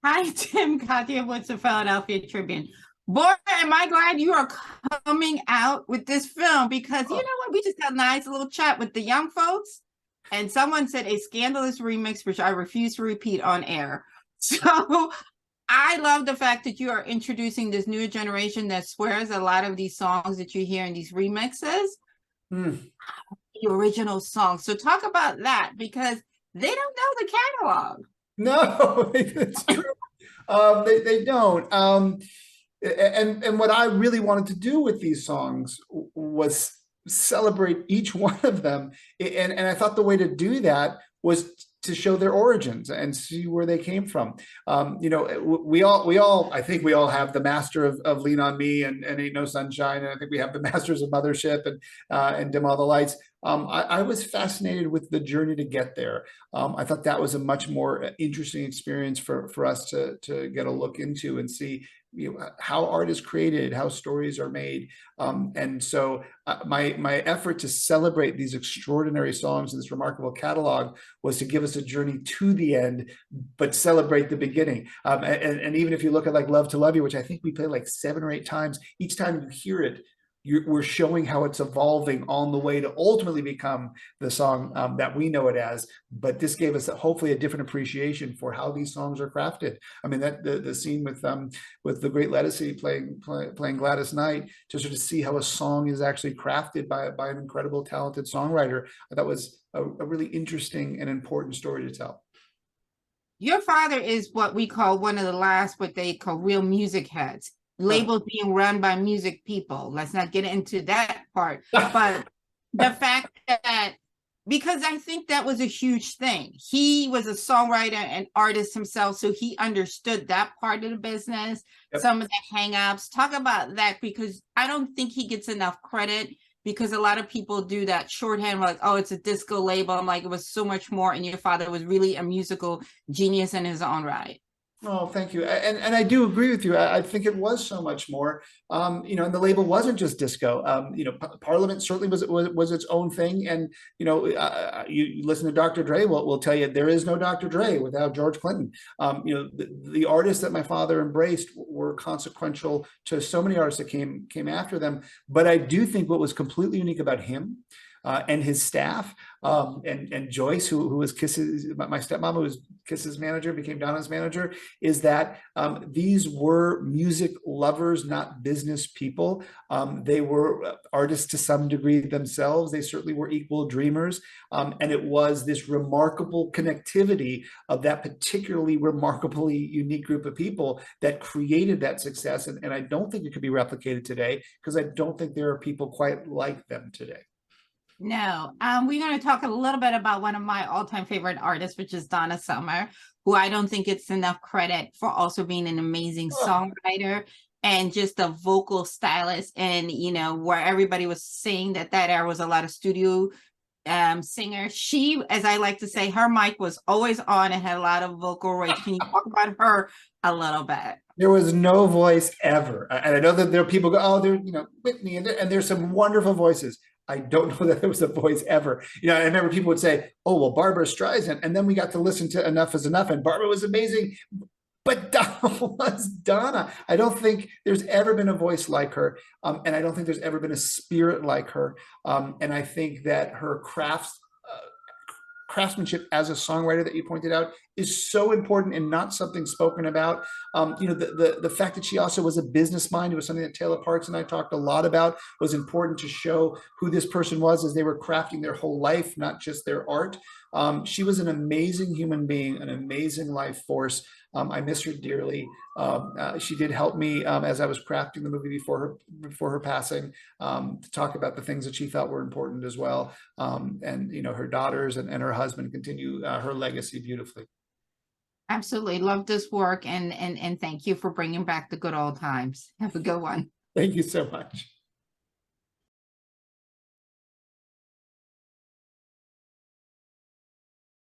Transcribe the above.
Hi, Tim. Katya with the Philadelphia Tribune. Boy, am I glad you are coming out with this film because you know what? We just had a nice little chat with the young folks, and someone said a scandalous remix, which I refuse to repeat on air. So I love the fact that you are introducing this new generation that swears a lot of these songs that you hear in these remixes, the original songs. So talk about that because they don't know the catalog. No, it's true. They don't. And what I really wanted to do with these songs was celebrate each one of them. And I thought the way to do that was to show their origins and see where they came from. I think we all have the master of Lean on Me and Ain't No Sunshine. And I think we have the masters of Mothership and Dim All the Lights. I was fascinated with the journey to get there. I thought that was a much more interesting experience for us to get a look into and see how art is created, how stories are made. And so my effort to celebrate these extraordinary songs in this remarkable catalog was to give us a journey to the end, but celebrate the beginning. And even if you look at like Love to Love You, which I think we played like 7 or 8 times, each time you hear it, we're showing how it's evolving on the way to ultimately become the song that we know it as. But this gave us hopefully a different appreciation for how these songs are crafted. I mean, that the scene with the great Lettucey playing Gladys Knight, to sort of see how a song is actually crafted by an incredible, talented songwriter. I thought was a really interesting and important story to tell. Your father is what we call one of the last, what they call real music heads. Labels being run by music people. Let's not get into that part. But the fact that, because I think that was a huge thing. He was a songwriter and artist himself, so he understood that part of the business, some of the hang-ups. Talk about that, because I don't think he gets enough credit, because a lot of people do that shorthand, like, oh, it's a disco label. I'm like, it was so much more, and your father was really a musical genius in his own right. Oh, thank you. And I do agree with you. I think it was so much more. And the label wasn't just disco. Parliament certainly was its own thing. And you listen to Dr. Dre, will tell you there is no Dr. Dre without George Clinton. The artists that my father embraced were consequential to so many artists that came after them. But I do think what was completely unique about him and his staff, and Joyce, who was my stepmom, who was Kiss's manager, became Donna's manager, is that these were music lovers, not business people. They were artists to some degree themselves. They certainly were equal dreamers. And it was this remarkable connectivity of that particularly remarkably unique group of people that created that success. And I don't think it could be replicated today, because I don't think there are people quite like them today. No, we're going to talk a little bit about one of my all-time favorite artists, which is Donna Summer, who I don't think gets enough credit for also being an amazing songwriter and just a vocal stylist. And, where everybody was saying that era was a lot of studio singers. She, as I like to say, her mic was always on and had a lot of vocal range. Can you talk about her a little bit? There was no voice ever. And I know that there are people go, oh, they're, Whitney, and there's some wonderful voices. I don't know that there was a voice ever. I remember people would say, oh, well, Barbra Streisand. And then we got to listen to Enough is Enough, and Barbara was amazing. But Donna was Donna. I don't think there's ever been a voice like her. And I don't think there's ever been a spirit like her. And I think that her craftsmanship as a songwriter that you pointed out is so important and not something spoken about. The fact that she also was a business mind, it was something that Taylor Parks and I talked a lot about, was important to show who this person was as they were crafting their whole life, not just their art. She was an amazing human being, an amazing life force. I miss her dearly. She did help me as I was crafting the movie before her passing, to talk about the things that she felt were important as well. And her daughters and her husband continue her legacy beautifully. Absolutely. Love this work, and thank you for bringing back the good old times. Have a good one. Thank you so much.